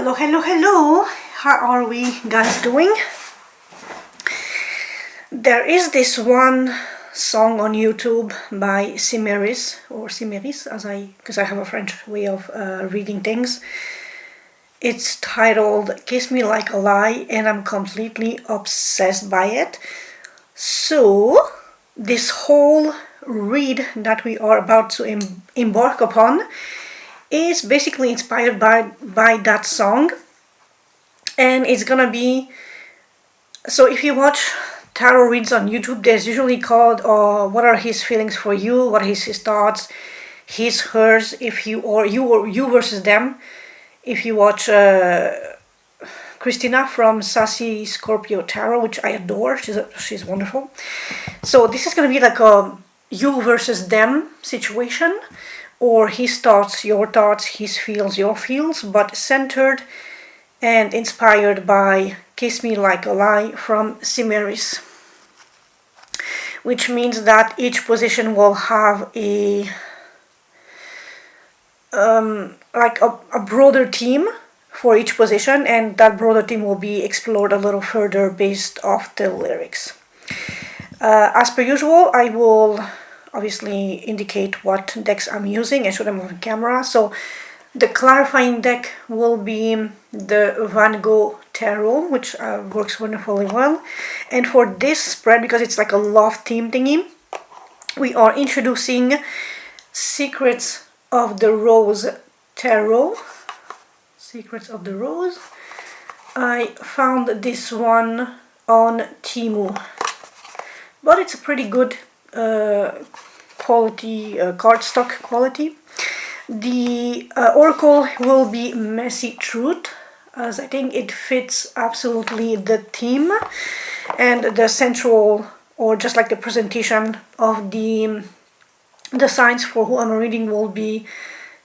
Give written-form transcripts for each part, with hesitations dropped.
Hello, hello, hello. How are we guys doing? There is this one song on YouTube by Cimeris, or Cimeris, because I have a French way of reading things. It's titled Kiss Me Like a Lie, and I'm completely obsessed by it. So, this whole read that we are about to embark upon is basically inspired by that song. And it's gonna be, so if you watch tarot reads on YouTube, there's usually called what are his feelings for you, what are his thoughts, his, hers, if you, or you versus them. If you watch Christina from Sassy Scorpio Tarot, which I adore, she's wonderful. So this is gonna be like a you versus them situation, or his thoughts, your thoughts, his feels, your feels, but centered and inspired by Kiss Me Like a Lie from Cimeris, which means that each position will have a broader theme for each position, and that broader theme will be explored a little further based off the lyrics. As per usual, I will obviously indicate what decks I'm using and show them on camera. So the clarifying deck will be the Van Gogh Tarot, which works wonderfully well. And for this spread, because it's like a love theme thingy, we are introducing Secrets of the Rose Tarot. Secrets of the Rose. I found this one on Temu, but it's a pretty good quality, cardstock quality. The oracle will be Messy Truth, as I think it fits absolutely the theme, and the central, or just like the presentation of the signs for who I'm reading, will be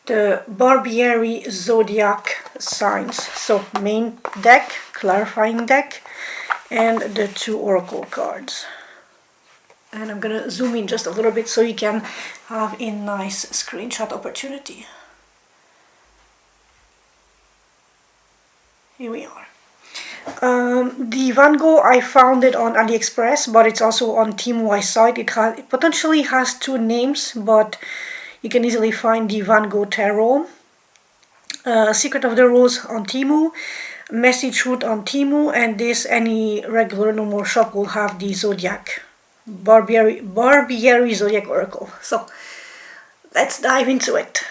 the Barbiery Zodiac signs. So main deck, clarifying deck, and the two oracle cards. And I'm gonna zoom in just a little bit so you can have a nice screenshot opportunity. Here we are. The Van Gogh, I found it on AliExpress, but it's also on Temu. I saw it. It potentially has two names, but you can easily find the Van Gogh Tarot. Secret of the Rose on Temu, Messy Truth on Temu, and this, any regular normal shop will have the Zodiac. Barbiery Zodiac Oracle. So let's dive into it.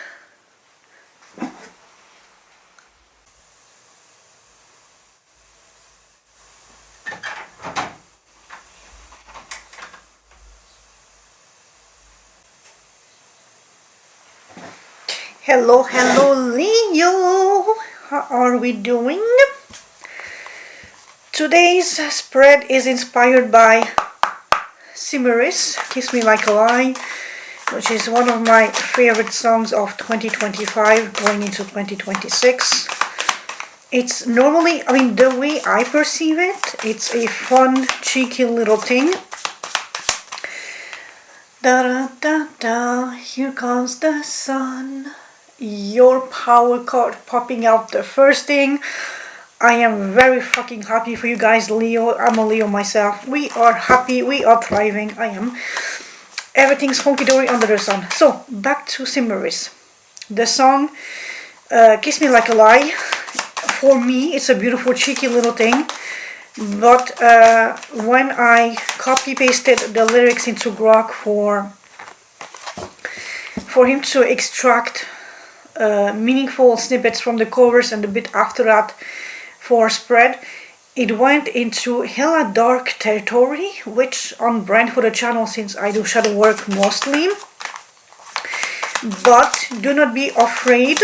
Hello, hello Leo. How are we doing? Today's spread is inspired by Cimeris, Kiss Me Like a Lie, which is one of my favorite songs of 2025 going into 2026. It's normally, the way I perceive it, it's a fun, cheeky little thing. Da da da da, here comes the sun. Your power card popping out the first thing. I am very fucking happy for you guys, Leo. I'm a Leo myself. We are happy. We are thriving. I am. Everything's hunky-dory under the sun. So, back to Cimeris. The song, Kiss Me Like a Lie. For me, it's a beautiful, cheeky little thing. But when I copy-pasted the lyrics into Gogh for him to extract meaningful snippets from the covers and a bit after that for spread, it went into hella dark territory, which on brand for the channel since I do shadow work mostly. But do not be afraid,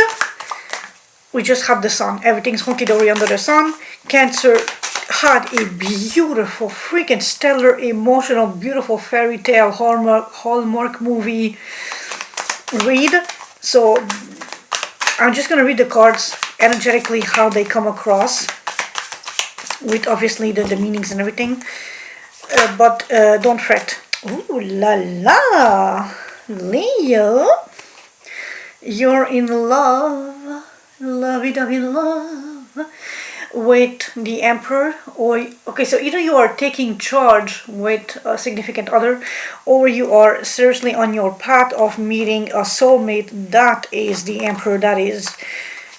we just have the sun. Everything's hunky-dory under the sun. Cancer had a beautiful, freaking stellar, emotional, beautiful fairy tale Hallmark movie read. So I'm just gonna read the cards energetically, how they come across, with obviously the meanings and everything. But don't fret. Ooh la la, Leo, you're in love, lovey-dovey love. with the Emperor, or okay, so either you are taking charge with a significant other, or you are seriously on your path of meeting a soulmate. That is the Emperor. That is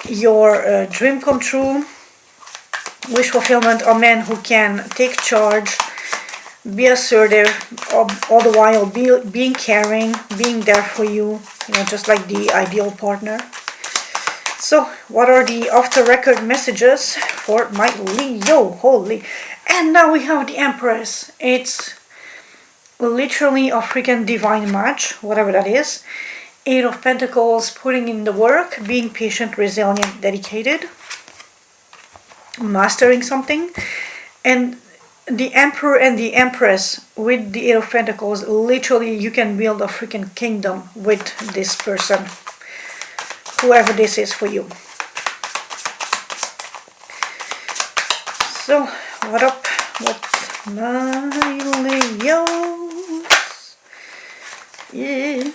your dream come true, wish fulfillment, a man who can take charge, be assertive, all the while being caring, being there for you, just like the ideal partner. So, what are the off-the-record messages for my Leo? Holy. And now we have the Empress. It's literally a freaking divine match, whatever that is. Eight of Pentacles, putting in the work, being patient, resilient, dedicated, mastering something. And the Emperor and the Empress with the Eight of Pentacles, literally you can build a freaking kingdom with this person, whoever this is for you. So, what up with my Leos? Yeah.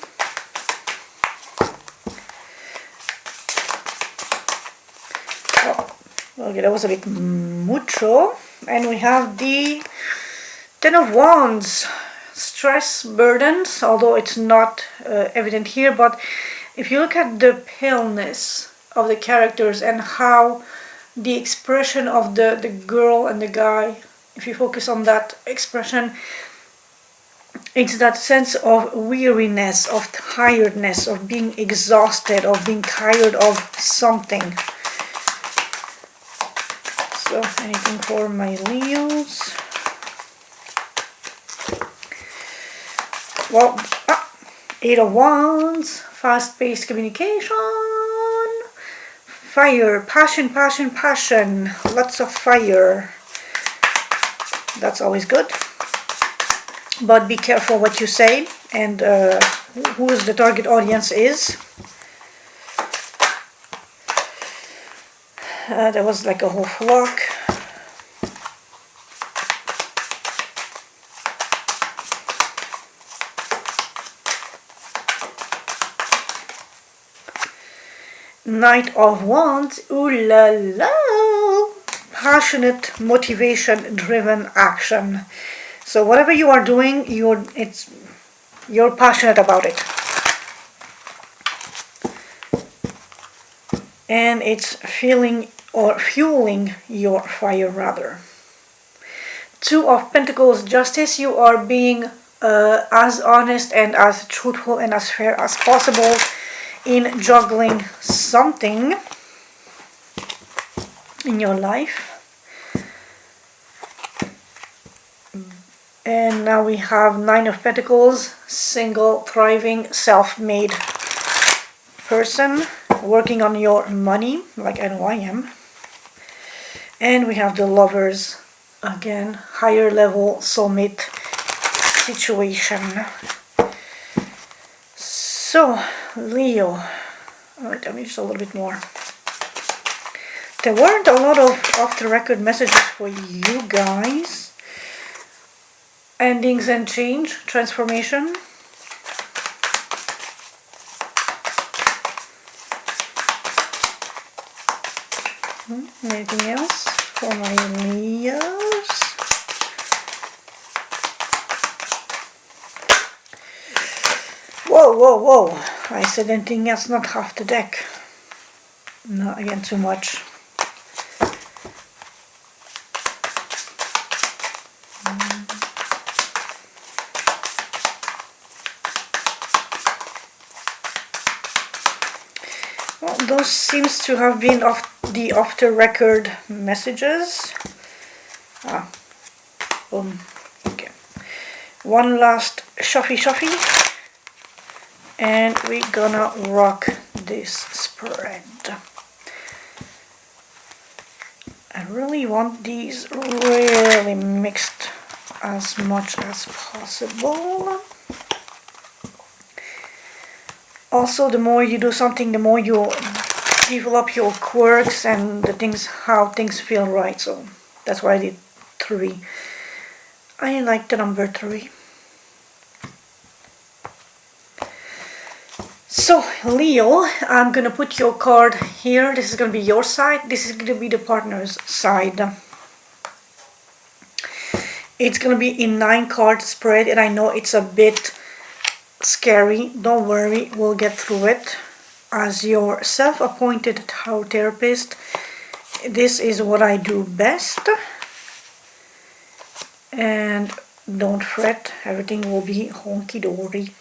Oh, okay, that was a bit mucho. And we have the Ten of Wands, stress, burdens, although it's not evident here, but if you look at the paleness of the characters and how the expression of the girl and the guy, if you focus on that expression, it's that sense of weariness, of tiredness, of being exhausted, of being tired of something. So, anything for my Leos? Well, Eight of Wands, fast-paced communication, fire, passion, passion, passion, lots of fire. That's always good. But be careful what you say and who the target audience is. There was like a whole flock. Knight of Wands, ooh la la, passionate, motivation-driven action. So whatever you are doing, you're passionate about it. And it's fueling your fire rather. Two of Pentacles, justice, you are being as honest and as truthful and as fair as possible in juggling something in your life. And now we have Nine of Pentacles, single, thriving, self-made person, working on your money, like I know I am. And we have the Lovers, again, higher level soulmate situation. So, Leo, alright, tell me just a little bit more. There weren't a lot of off-the-record messages for you guys. Endings and change, transformation. Anything else for my Leos? Whoa, whoa, whoa. I said anything else, not half the deck. No, again, too much. Well, those seems to have been off the record messages. Boom. Okay. One last shuffy, and we're gonna rock this spread. I really want these really mixed as much as possible. Also, the more you do something, the more you develop your quirks and how things feel right. So that's why I did 3. I like the number 3. So, Leo, I'm gonna put your card here. This is gonna be your side. This is gonna be the partner's side. It's gonna be a 9-card spread, and I know it's a bit scary. Don't worry, we'll get through it. As your self-appointed tarot therapist, this is what I do best. And don't fret, everything will be honky-dory.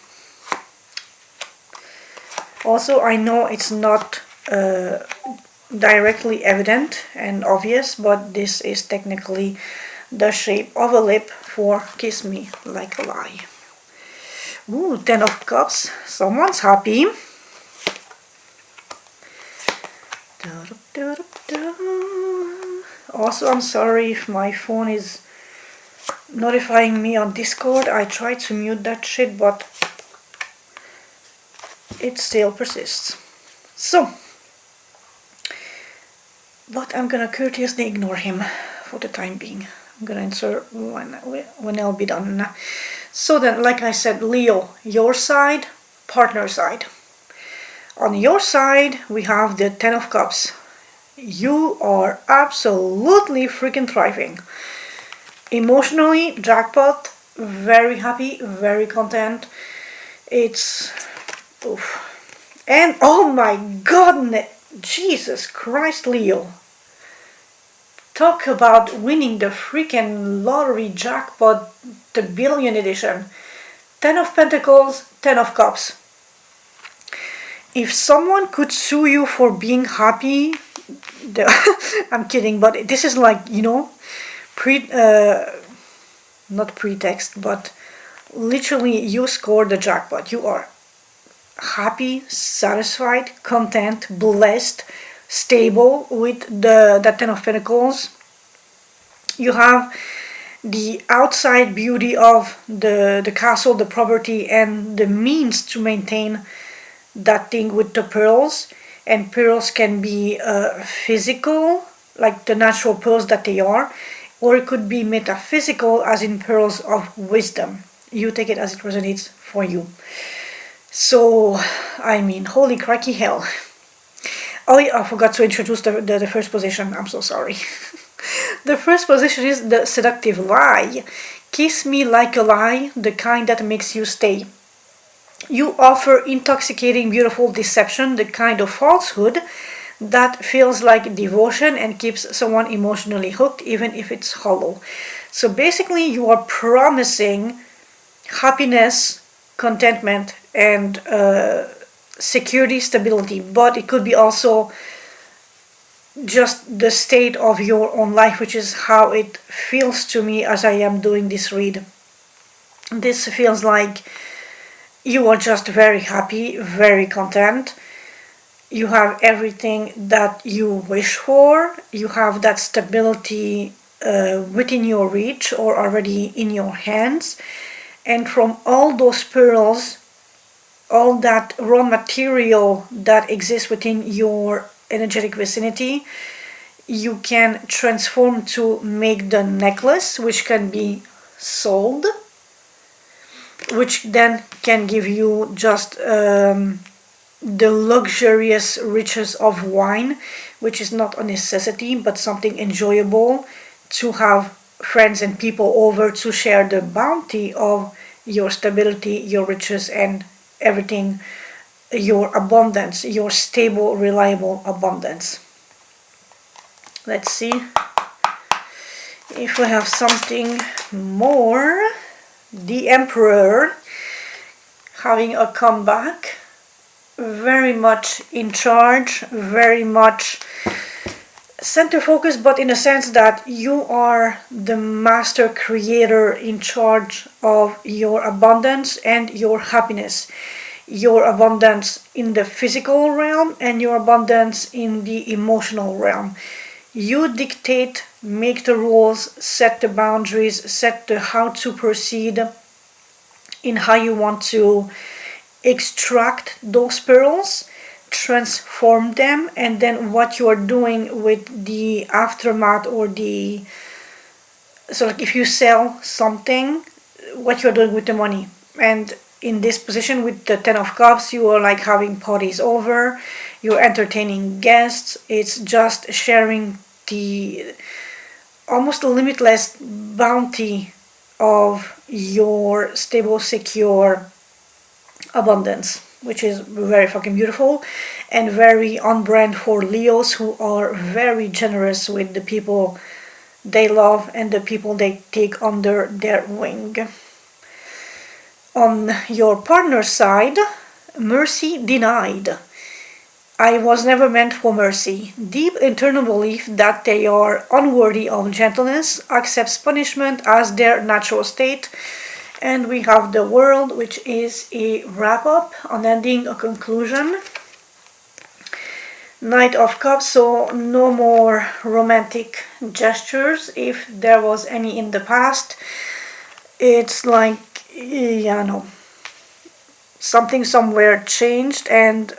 Also, I know it's not directly evident and obvious, but this is technically the shape of a lip for Kiss Me Like a Lie. Ooh, 10 of Cups. Someone's happy. Also, I'm sorry if my phone is notifying me on Discord. I tried to mute that shit, but it still persists. So, but I'm gonna courteously ignore him for the time being. I'm gonna answer when I'll be done. So then, like I said, Leo, your side, partner side. On your side, we have the 10 of Cups. You are absolutely freaking thriving. Emotionally, jackpot, very happy, very content. It's... oof. And oh my god, Jesus Christ, Leo. Talk about winning the freaking lottery jackpot, the billion edition. 10 of Pentacles, 10 of Cups. If someone could sue you for being happy, I'm kidding, but this is like, you know, not pretext, but literally you scored the jackpot. You are happy, satisfied, content, blessed, stable with the 10 of Pentacles. You have the outside beauty of the castle, the property, and the means to maintain that thing with the pearls. And pearls can be physical, like the natural pearls that they are, or it could be metaphysical, as in pearls of wisdom. You take it as it resonates for you. So, I mean, holy cracky hell. Oh yeah, I forgot to introduce the first position. I'm so sorry. The first position is the Seductive Lie. Kiss me like a lie, the kind that makes you stay. You offer intoxicating, beautiful deception, the kind of falsehood that feels like devotion and keeps someone emotionally hooked, even if it's hollow. So basically, you are promising happiness, contentment, and security, stability, but it could be also just the state of your own life, which is how it feels to me as I am doing this read. This feels like you are just very happy, very content. You have everything that you wish for. You have that stability within your reach or already in your hands. And from all those pearls, all that raw material that exists within your energetic vicinity, you can transform to make the necklace, which can be sold, which then can give you just the luxurious riches of wine, which is not a necessity but something enjoyable to have friends and people over to share the bounty of your stability, your riches, and everything, your abundance, your stable, reliable abundance. Let's see if we have something more. The Emperor having a comeback, very much in charge, very much center focus, but in a sense that you are the master creator in charge of your abundance and your happiness. Your abundance in the physical realm and your abundance in the emotional realm. You dictate, make the rules, set the boundaries, set the how to proceed in how you want to extract those pearls, transform them, and then what you are doing with the aftermath or the... So like if you sell something, what you're doing with the money. And in this position with the Ten of Cups, you are like having parties over, you're entertaining guests, it's just sharing the almost limitless bounty of your stable, secure abundance, which is very fucking beautiful and very on brand for Leos, who are very generous with the people they love and the people they take under their wing. On your partner's side, mercy denied. I was never meant for mercy. Deep internal belief that they are unworthy of gentleness, accepts punishment as their natural state. And we have the World, which is a wrap-up, an ending, a conclusion. Knight of Cups, so no more romantic gestures if there was any in the past. It's like, yeah, no. Something somewhere changed, and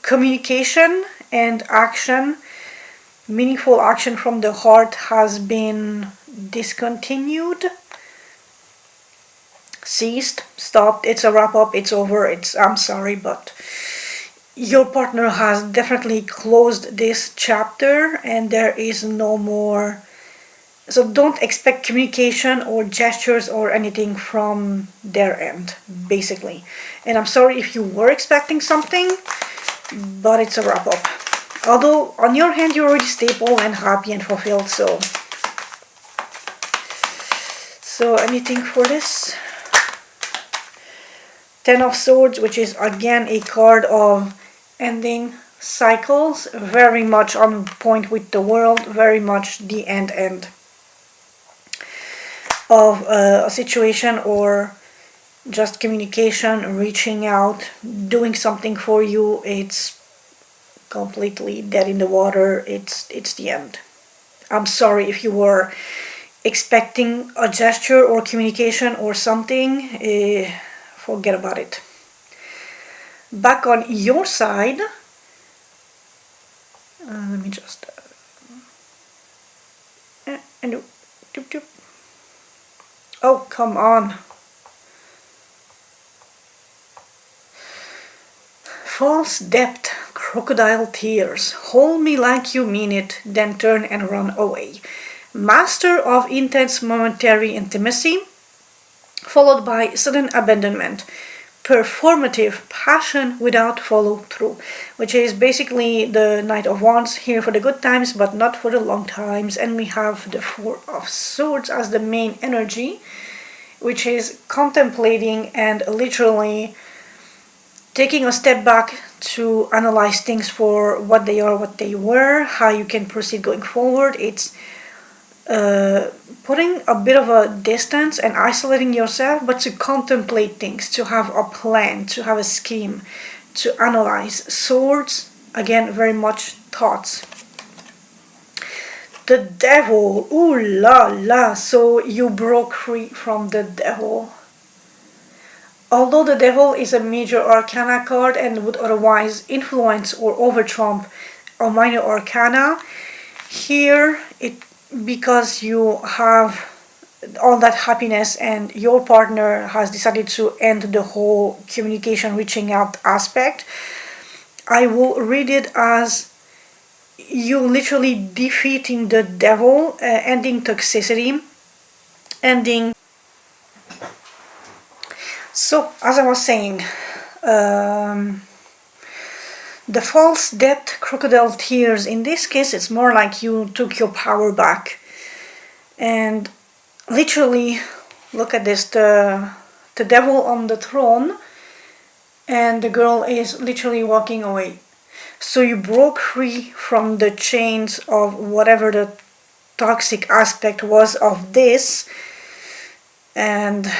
communication and action, meaningful action from the heart has been discontinued, ceased, stopped. It's a wrap up, it's over, I'm sorry, but your partner has definitely closed this chapter and there is no more. So don't expect communication or gestures or anything from their end, basically. And I'm sorry if you were expecting something, but it's a wrap up. Although on your hand you're already stable and happy and fulfilled, so anything for this? Ten of Swords, which is again a card of ending cycles, very much on point with the World, very much the end of a situation, or just communication, reaching out, doing something for you. It's completely dead in the water. It's the end. I'm sorry if you were expecting a gesture or communication or something. Forget about it. Back on your side, let me just oh, come on. False depth, crocodile tears. Hold me like you mean it, then turn and run away. Master of intense momentary intimacy, followed by sudden abandonment. Performative passion without follow through, which is basically the Knight of Wands, here for the good times but not for the long times. And we have the Four of Swords as the main energy, which is contemplating and literally taking a step back to analyze things for what they are, what they were, how you can proceed going forward. It's putting a bit of a distance and isolating yourself, but to contemplate things, to have a plan, to have a scheme, to analyze. Swords, again, very much thoughts. The Devil, ooh la la, so you broke free from the Devil. Although the Devil is a major arcana card and would otherwise influence or overtrump a minor arcana, here because you have all that happiness and your partner has decided to end the whole communication, reaching out aspect, I will read it as you literally defeating the Devil, ending toxicity, ending. So, as I was saying, the false depth, crocodile tears, in this case it's more like you took your power back. And literally, look at this, the Devil on the throne, and the girl is literally walking away. So you broke free from the chains of whatever the toxic aspect was of this, and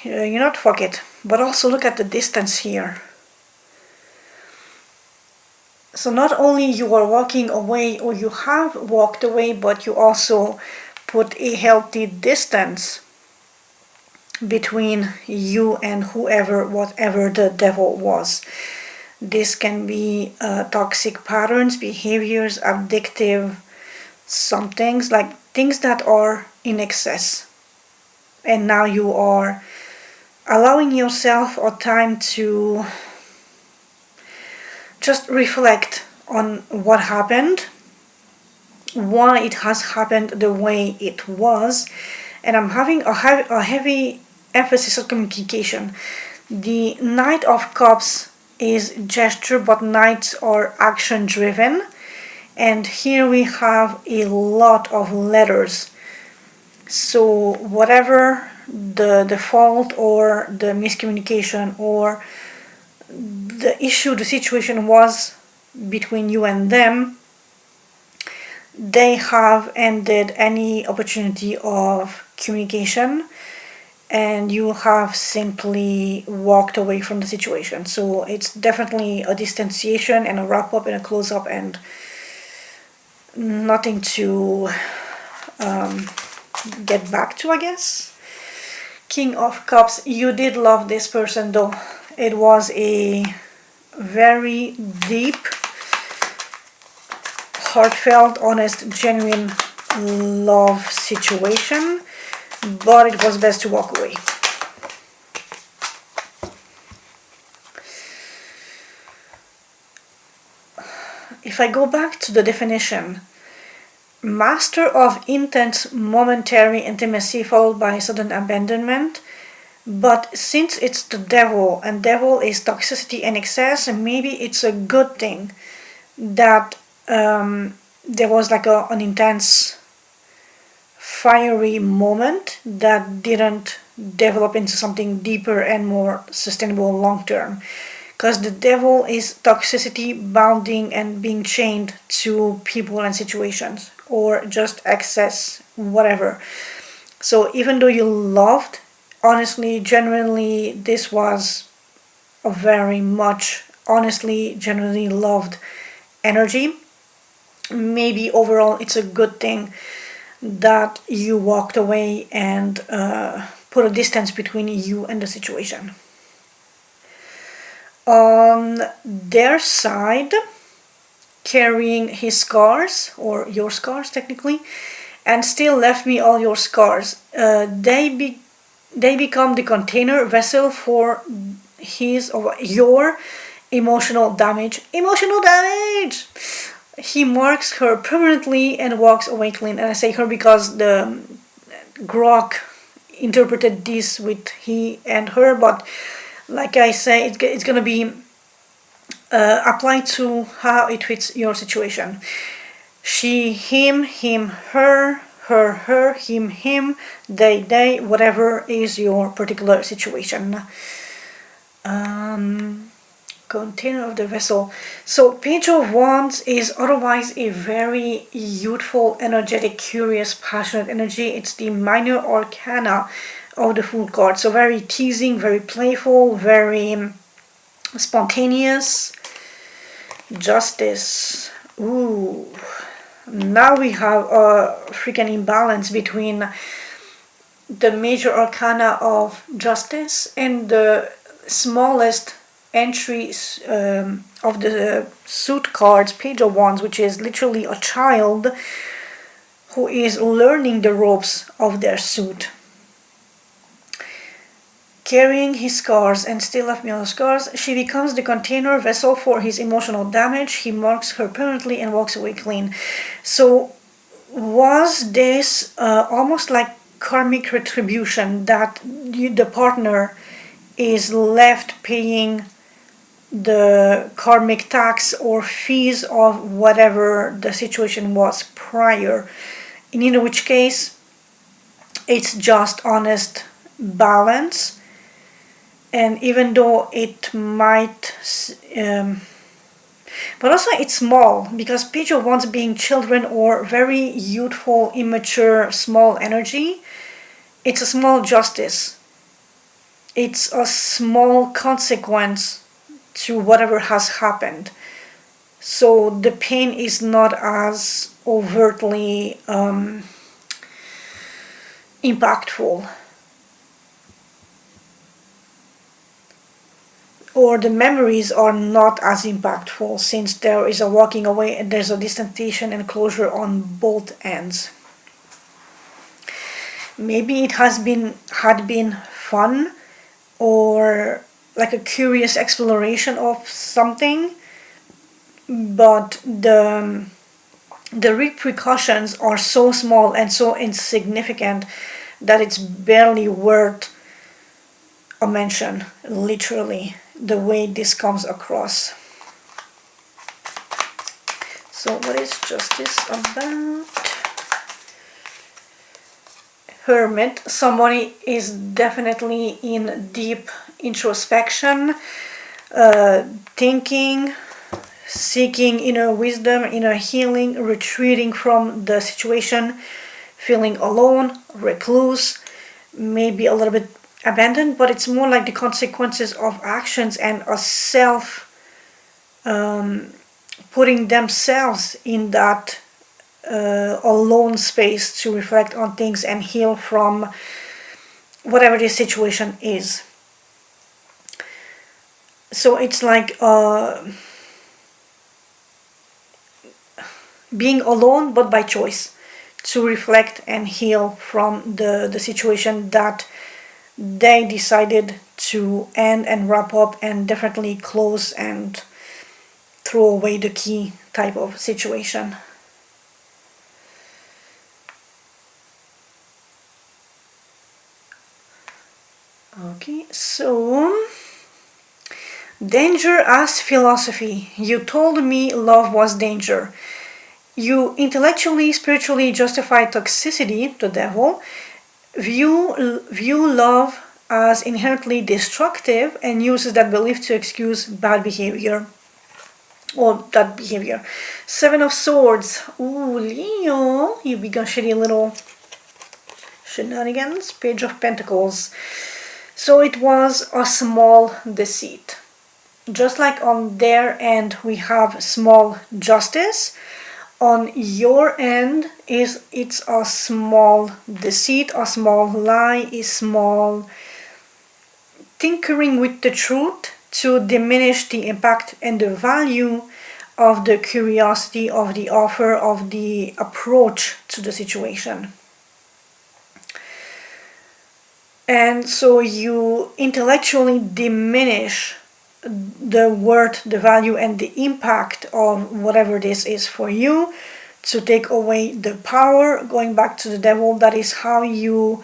you know, fuck it. But also look at the distance here. So not only you are walking away, or you have walked away, but you also put a healthy distance between you and whoever, whatever the Devil was. This can be toxic patterns, behaviors, addictive, some things, like things that are in excess. And now you are allowing yourself a time to just reflect on what happened, why it has happened the way it was. And I'm having a heavy emphasis on communication. The Knight of Cups is gesture, but knights are action driven. And here we have a lot of letters. So whatever the fault or the miscommunication or the issue, the situation was between you and them, they have ended any opportunity of communication, and you have simply walked away from the situation. So it's definitely a distanciation and a wrap up and a close up, and nothing to get back to, I guess. King of Cups, you did love this person though. It was a very deep, heartfelt, honest, genuine love situation, but it was best to walk away. If I go back to the definition, master of intense momentary intimacy followed by sudden abandonment. But since it's the devil, and devil is toxicity and excess, maybe it's a good thing that there was like an intense fiery moment that didn't develop into something deeper and more sustainable long term. Because the devil is toxicity, bounding and being chained to people and situations, or just excess, whatever. So even though you loved, honestly, genuinely, this was a very much, honestly, genuinely loved energy. Maybe overall it's a good thing that you walked away and put a distance between you and the situation. On their side, carrying his scars, or your scars technically, and still left me all your scars. They become the container vessel for his or your emotional damage. Emotional damage! He marks her permanently and walks away clean. And I say her because the Gogh interpreted this with he and her, but like I say, it's gonna be applied to how it fits your situation. She, him, her, her, him, they, whatever is your particular situation. Container of the vessel. So Page of Wands is otherwise a very youthful, energetic, curious, passionate energy. It's the minor arcana of the Fool card. So very teasing, very playful, very spontaneous. Justice. Ooh. Now we have a freaking imbalance between the major arcana of Justice and the smallest entries of the suit cards, Page of Wands, which is literally a child who is learning the ropes of their suit. Carrying his scars and still left me on the scars, she becomes the container vessel for his emotional damage. He marks her permanently and walks away clean. So was this almost like karmic retribution, that the partner is left paying the karmic tax or fees of whatever the situation was prior, in either which case it's just honest balance. And even though it might but also it's small, because Page of Wands being children or very youthful, immature, small energy, it's a small justice. It's a small consequence to whatever has happened. So the pain is not as overtly impactful. Or the memories are not as impactful, since there is a walking away and there's a distanciation and closure on both ends. Maybe it had been fun or like a curious exploration of something, but the repercussions are so small and so insignificant that it's barely worth a mention, literally, the way this comes across. So what is justice about? Hermit. Somebody is definitely in deep introspection, thinking, seeking inner wisdom, inner healing, retreating from the situation, feeling alone, recluse, maybe a little bit abandoned, but it's more like the consequences of actions and a self putting themselves in that alone space to reflect on things and heal from whatever this situation is. So it's like being alone, but by choice, to reflect and heal from the situation that they decided to end and wrap up and definitely close and throw away the key type of situation. Okay, so danger as philosophy. You told me love was danger. You intellectually, spiritually justify toxicity, the devil, view love as inherently destructive, and uses that belief to excuse bad behavior. Or that behavior. Seven of Swords. Ooh, Leo, you begun shitty little shenanigans. Page of Pentacles. So it was a small deceit. Just like on their end we have small justice, on your end it's a small deceit, a small lie, a small tinkering with the truth to diminish the impact and the value of the curiosity, of the offer, of the approach to the situation. And so you intellectually diminish the worth, the value, and the impact of whatever this is for you, to take away the power. Going back to the devil, that is how you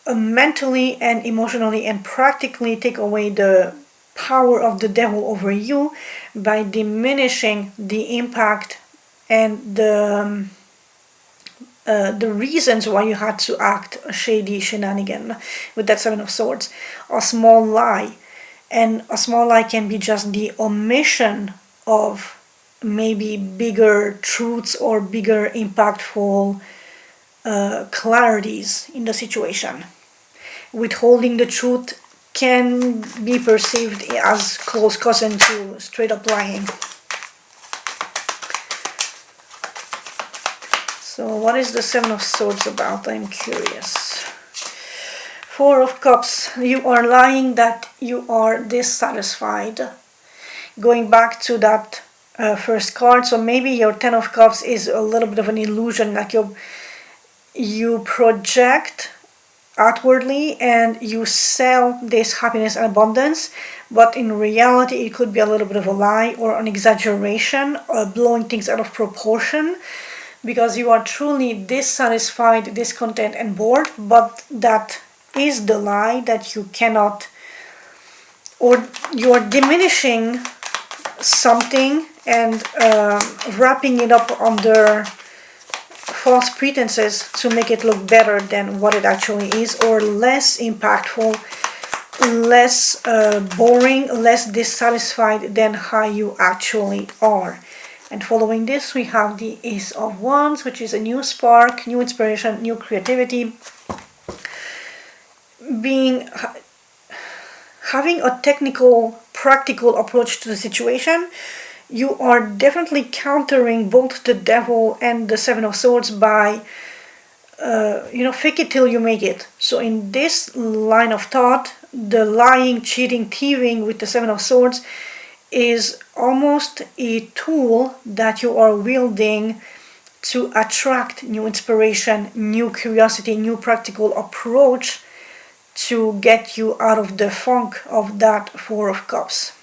mentally and emotionally and practically take away the power of the devil over you, by diminishing the impact and the reasons why you had to act a shady shenanigan with that Seven of Swords. A small lie. And a small lie can be just the omission of maybe bigger truths or bigger impactful clarities in the situation. Withholding the truth can be perceived as close cousin to straight up lying. So what is the Seven of Swords about? I'm curious. Four of Cups. You are lying that you are dissatisfied. Going back to that first card, so maybe your Ten of Cups is a little bit of an illusion, like you project outwardly and you sell this happiness and abundance, but in reality it could be a little bit of a lie or an exaggeration, or blowing things out of proportion, because you are truly dissatisfied, discontent, and bored, but that is the lie that you cannot, or you are diminishing something and wrapping it up under false pretenses to make it look better than what it actually is, or less impactful, less boring, less dissatisfied than how you actually are. And following this we have the Ace of Wands, which is a new spark, new inspiration, new creativity, having a technical, practical approach to the situation. You are definitely countering both the devil and the Seven of Swords by fake it till you make it. So in this line of thought, the lying, cheating, thieving with the Seven of Swords is almost a tool that you are wielding to attract new inspiration, new curiosity, new practical approach to get you out of the funk of that Four of Cups.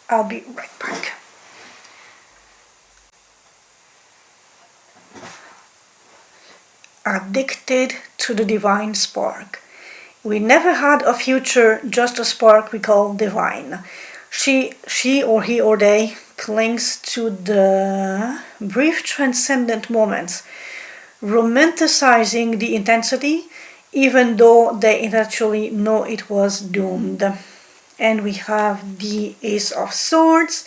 I'll be right back. Addicted to the divine spark. We never had a future, just a spark we call divine. She or he or they clings to the brief transcendent moments, romanticizing the intensity, even though they intellectually know it was doomed. And we have the Ace of Swords,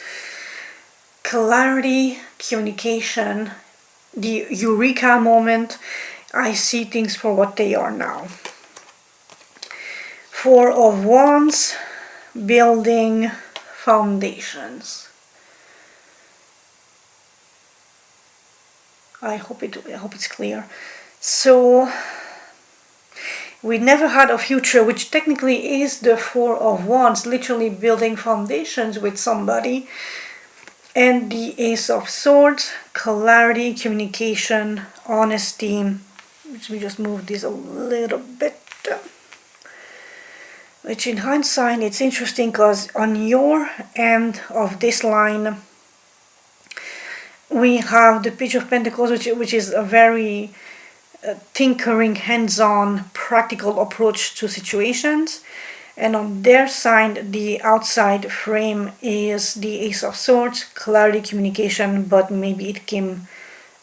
clarity, communication, the eureka moment. I see things for what they are now. Four of Wands, building foundations. I hope it's clear. So we never had a future, which technically is the Four of Wands, literally building foundations with somebody. And the Ace of Swords, clarity, communication, honesty. Let me just move this a little bit. Which in hindsight, it's interesting because on your end of this line, we have the Page of Pentacles, which is a very tinkering, hands-on, practical approach to situations. And on their side, the outside frame is the Ace of Swords, clarity, communication, but maybe it came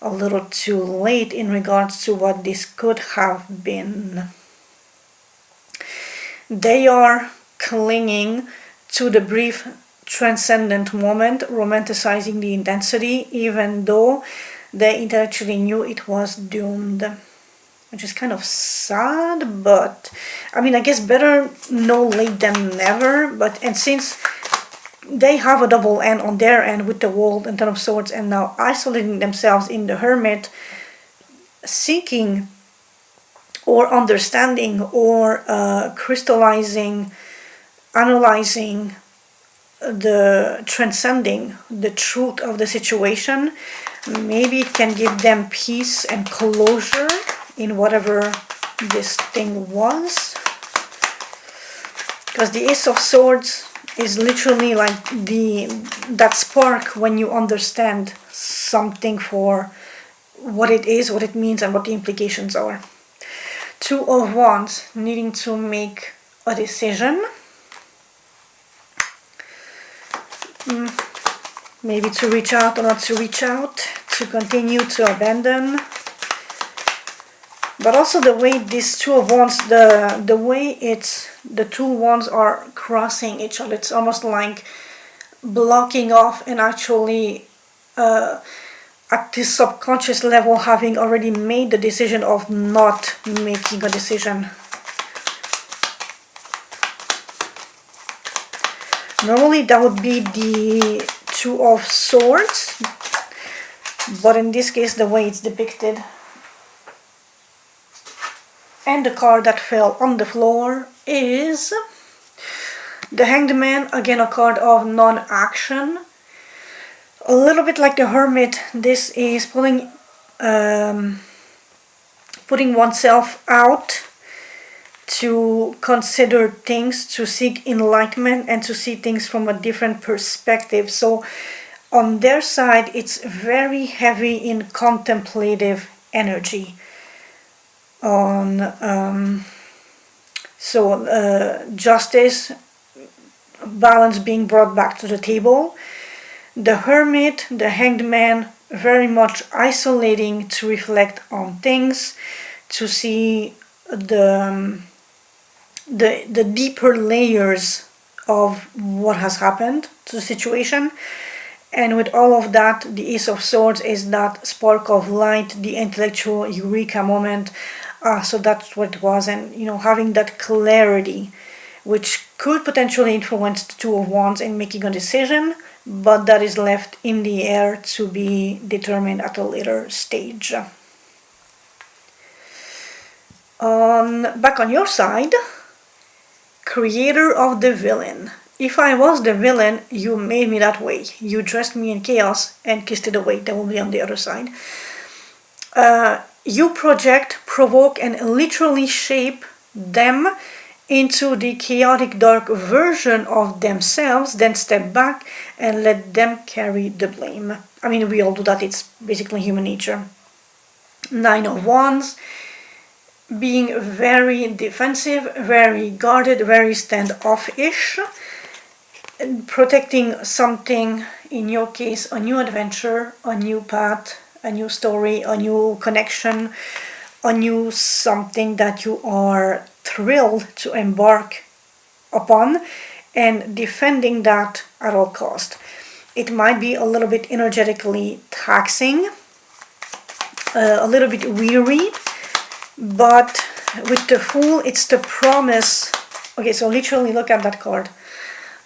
a little too late in regards to what this could have been. They are clinging to the brief transcendent moment, romanticizing the intensity, even though they intellectually knew it was doomed. Which is kind of sad, but I mean, I guess better no late than never. And since they have a double end on their end with the World and Ten of Swords, and now isolating themselves in the Hermit, seeking or understanding or crystallizing, analyzing, the transcending the truth of the situation, maybe it can give them peace and closure in whatever this thing was. Because the Ace of Swords is literally like that spark when you understand something for what it is, what it means, and what the implications are. Two of Wands, needing to make a decision. Maybe to reach out or not to reach out, to continue to abandon. But also the way these Two of Wands, the way the two wands are crossing each other, it's almost like blocking off and actually at this subconscious level having already made the decision of not making a decision. Normally that would be the Two of Swords, but in this case the way it's depicted. And the card that fell on the floor is the Hanged Man, again a card of non-action. A little bit like the Hermit, this is putting oneself out to consider things, to seek enlightenment, and to see things from a different perspective. So on their side, it's very heavy in contemplative energy. Justice, balance being brought back to the table. The Hermit, the Hanged Man, very much isolating to reflect on things, to see the deeper layers of what has happened to the situation. And with all of that, the Ace of Swords is that spark of light, the intellectual eureka moment. So that's what it was. And, having that clarity, which could potentially influence the Two of Wands in making a decision, but that is left in the air to be determined at a later stage. Back on your side, creator of the villain. If I was the villain, you made me that way. You dressed me in chaos and kissed it away. That will be on the other side. You project, provoke, and literally shape them into the chaotic dark version of themselves, then step back and let them carry the blame. I mean, we all do that, it's basically human nature. Nine of Wands, being very defensive, very guarded, very standoffish, protecting something, in your case, a new adventure, a new path, a new story, a new connection, a new something that you are thrilled to embark upon, and defending that at all cost. It might be a little bit energetically taxing, a little bit weary, but with the Fool, it's the promise. Okay, so literally look at that card.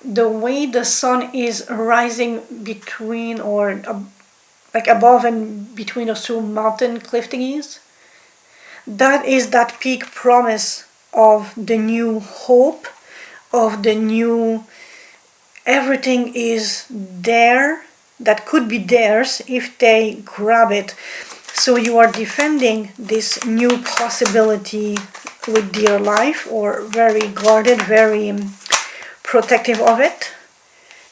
The way the sun is rising between, or like above and between those two mountain cliff thingies, that is that peak promise of the new hope, of the new everything is there that could be theirs if they grab it. So you are defending this new possibility with dear life, or very guarded, very protective of it.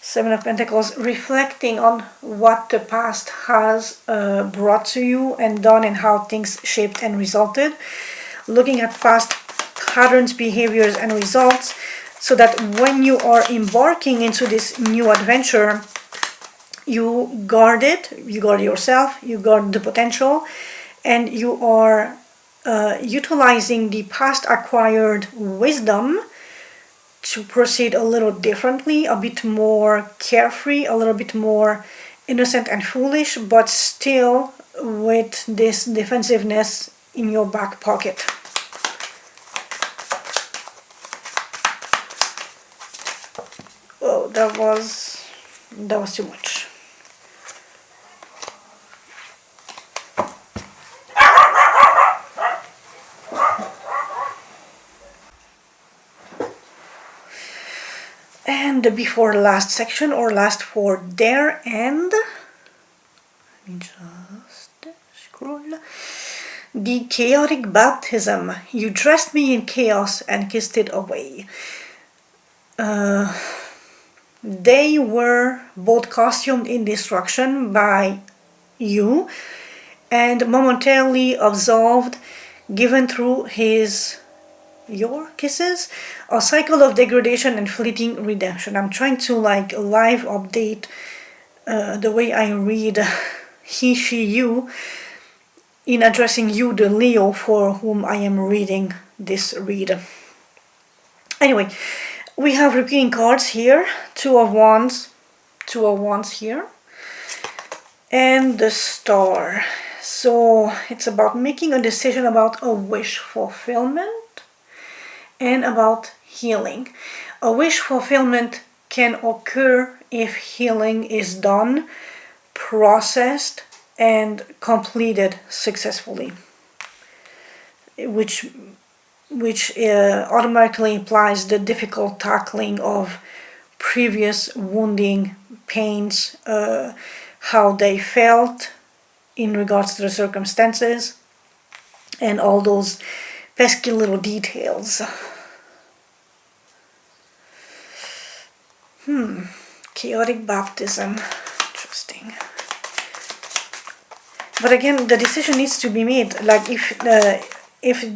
Seven of Pentacles, reflecting on what the past has brought to you and done, and how things shaped and resulted. Looking at past patterns, behaviors, and results, so that when you are embarking into this new adventure, you guard it, you guard yourself, you guard the potential, and you are utilizing the past acquired wisdom to proceed a little differently, a bit more carefree, a little bit more innocent and foolish, but still with this defensiveness in your back pocket. Oh, that was too much. And before the last section, or last for their end, let me just scroll. The chaotic baptism. You dressed me in chaos and kissed it away. They were both costumed in destruction by you and momentarily absolved, given through your kisses, a cycle of degradation and fleeting redemption. I'm trying to like live update the way I read he, she, you, in addressing you, the Leo, for whom I am reading this read. Anyway, we have repeating cards here, Two of Wands here, and the Star. So it's about making a decision about a wish fulfillment and about healing. A wish fulfillment can occur if healing is done, processed, and completed successfully, which automatically implies the difficult tackling of previous wounding, pains, how they felt in regards to the circumstances, and all those pesky little details. Chaotic baptism. Interesting. But again, the decision needs to be made. Like if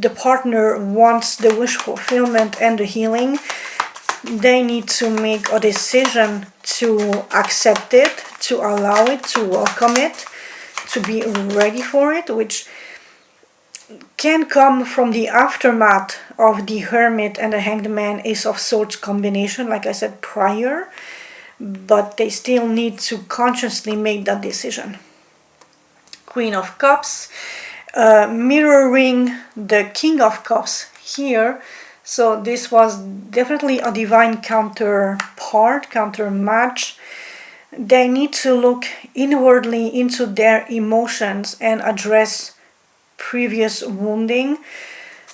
the partner wants the wish fulfillment and the healing, they need to make a decision to accept it, to allow it, to welcome it, to be ready for it, which can come from the aftermath of the Hermit and the Hanged Man Ace of Swords combination, like I said prior, but they still need to consciously make that decision. Queen of Cups, mirroring the King of Cups here. So this was definitely a divine counter match. They need to look inwardly into their emotions and address previous wounding,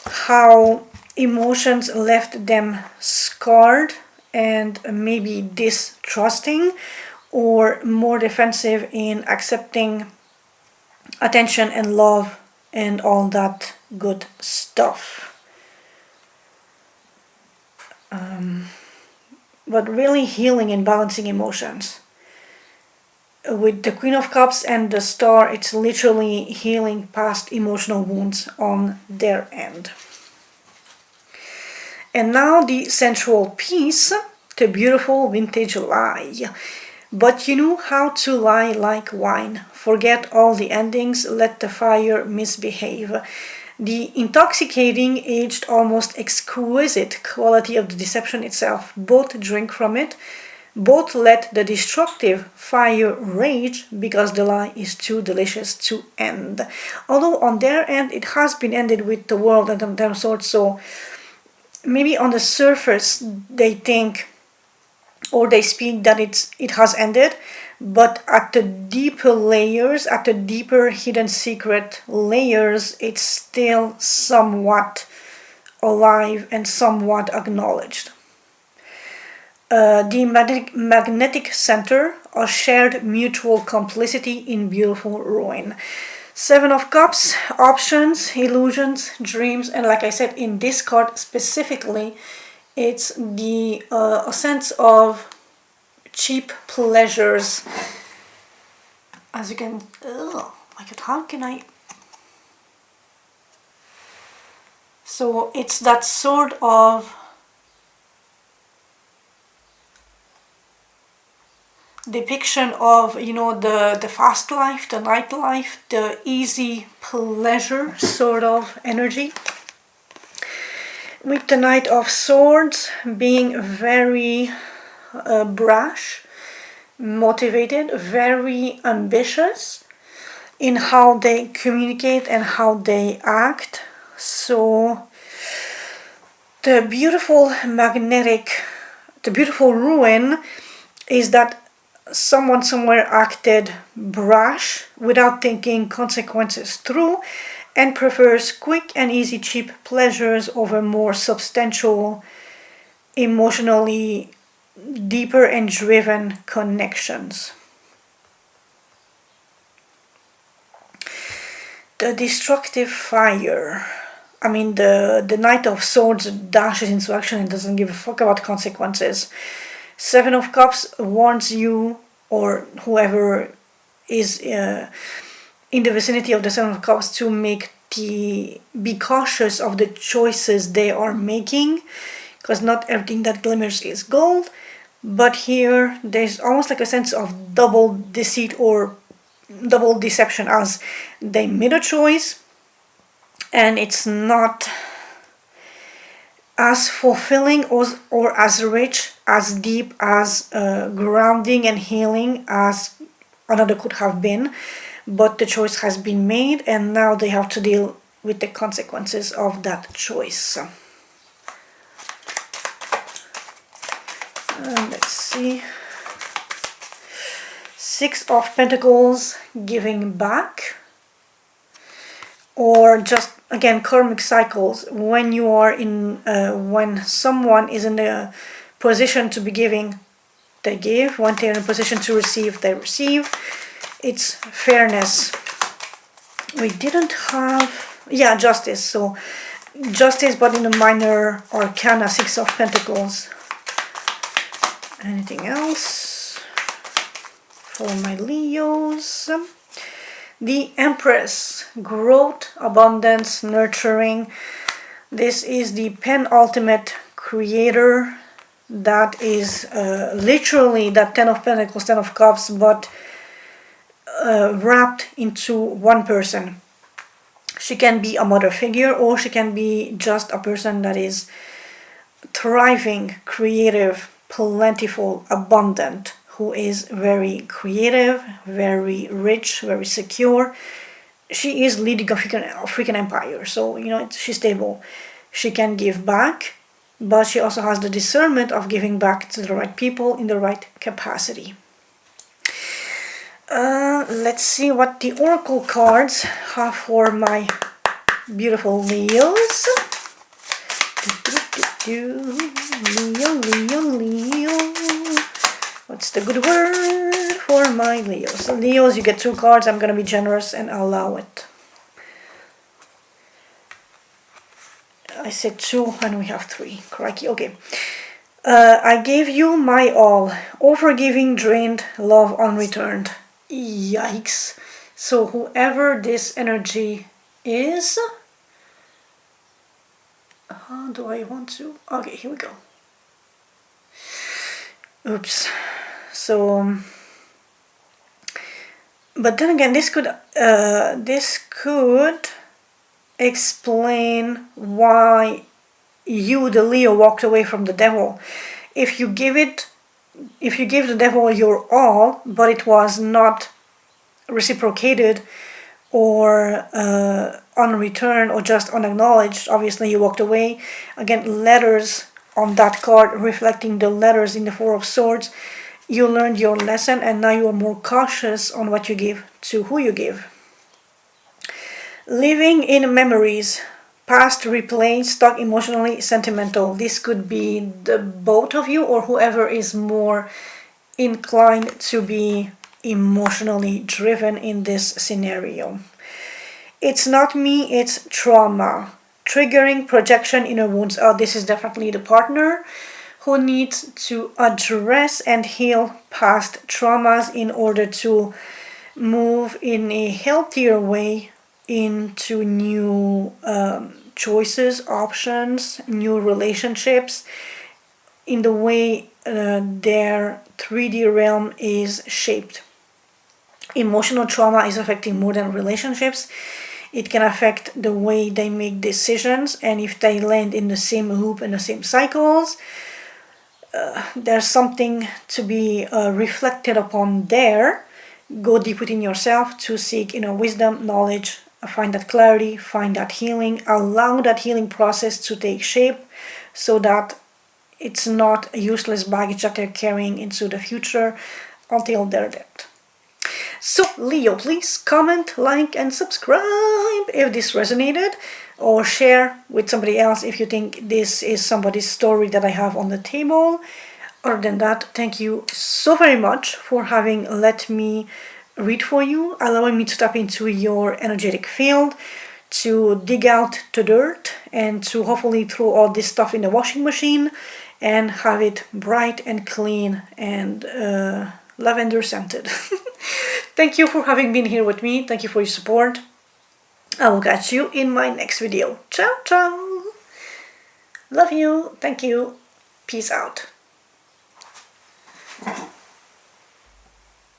how emotions left them scarred and maybe distrusting, or more defensive in accepting attention and love and all that good stuff. but really healing and balancing emotions. With the Queen of Cups and the Star, it's literally healing past emotional wounds on their end. And now the sensual piece, the beautiful vintage lie. But you know how to lie like wine. Forget all the endings, let the fire misbehave. The intoxicating, aged, almost exquisite quality of the deception itself. Both drink from it. Both let the destructive fire rage because the lie is too delicious to end. Although on their end it has been ended with the world and the Ten of Swords, so maybe on the surface they think or they speak that it has ended, but at the deeper layers, at the deeper hidden secret layers, it's still somewhat alive and somewhat acknowledged. The magnetic center, a shared mutual complicity in beautiful ruin. Seven of Cups, options, illusions, dreams, and like I said, in this card specifically, it's a sense of cheap pleasures. As you can, oh my god, how can I? So it's that sort of depiction of, you know, the fast life, the nightlife, the easy pleasure sort of energy. With the Knight of Swords being very brash, motivated, very ambitious in how they communicate and how they act. So the beautiful ruin is that someone somewhere acted brash without thinking consequences through and prefers quick and easy cheap pleasures over more substantial, emotionally deeper and driven connections. The destructive fire. I mean, the Knight of Swords dashes into action and doesn't give a fuck about consequences. Seven of Cups warns you, or whoever is in the vicinity of the Seven of Cups, to be cautious of the choices they are making, because not everything that glimmers is gold. But here there's almost like a sense of double deceit or double deception, as they made a choice and it's not as fulfilling or as rich, as deep, as grounding and healing as another could have been, but the choice has been made and now they have to deal with the consequences of that choice. Let's see. Six of Pentacles, giving back, or just again karmic cycles. When you are in, when someone is in the position to be giving, they give. When they're in a position to receive, they receive. It's fairness. We didn't have, yeah, justice. So justice, but in a minor arcana. Six of Pentacles. Anything else for my Leos? The Empress, growth, abundance, nurturing. This is the penultimate creator. That is literally that Ten of Pentacles, Ten of Cups, but wrapped into one person. She can be a mother figure, or she can be just a person that is thriving, creative, plentiful, abundant, who is very creative, very rich, very secure. She is leading a freaking empire, so you know she's stable. She can give back, but she also has the discernment of giving back to the right people in the right capacity. Let's see what the oracle cards have for my beautiful Leos. Leo. What's the good word for my Leos? Leos, you get 2 cards. I'm gonna be generous and allow it. I said 2 and we have 3. Crikey. Okay. I gave you my all. Overgiving drained, love unreturned. Yikes. So whoever this energy is... How do I want to... Okay, here we go. Oops. So... but then again, this could explain why you, the Leo, walked away from the devil. If you give the devil your all, but it was not reciprocated or unreturned or just unacknowledged, obviously you walked away. Again, letters on that card reflecting the letters in the Four of Swords. You learned your lesson and now you are more cautious on what you give to who you give. Living in memories, past replay, stuck emotionally, sentimental. This could be the both of you or whoever is more inclined to be emotionally driven in this scenario. It's not me, it's trauma. Triggering projection inner wounds. Oh, this is definitely the partner who needs to address and heal past traumas in order to move in a healthier way into new choices, options, new relationships, in the way their 3D realm is shaped. Emotional trauma is affecting more than relationships. It can affect the way they make decisions, and if they land in the same loop and the same cycles, there's something to be reflected upon there. Go deep within yourself to seek inner wisdom, knowledge, find that clarity, find that healing, allow that healing process to take shape so that it's not a useless baggage that they're carrying into the future until they're dead. So Leo, please comment, like and subscribe if this resonated, or share with somebody else if you think this is somebody's story that I have on the table. Other than that, thank you so very much for having let me read for you, allowing me to tap into your energetic field, to dig out the dirt and to hopefully throw all this stuff in the washing machine and have it bright and clean and lavender scented. Thank you for having been here with me. Thank you for your support. I will catch you in my next video. Ciao, ciao. Love you. Thank you. Peace out.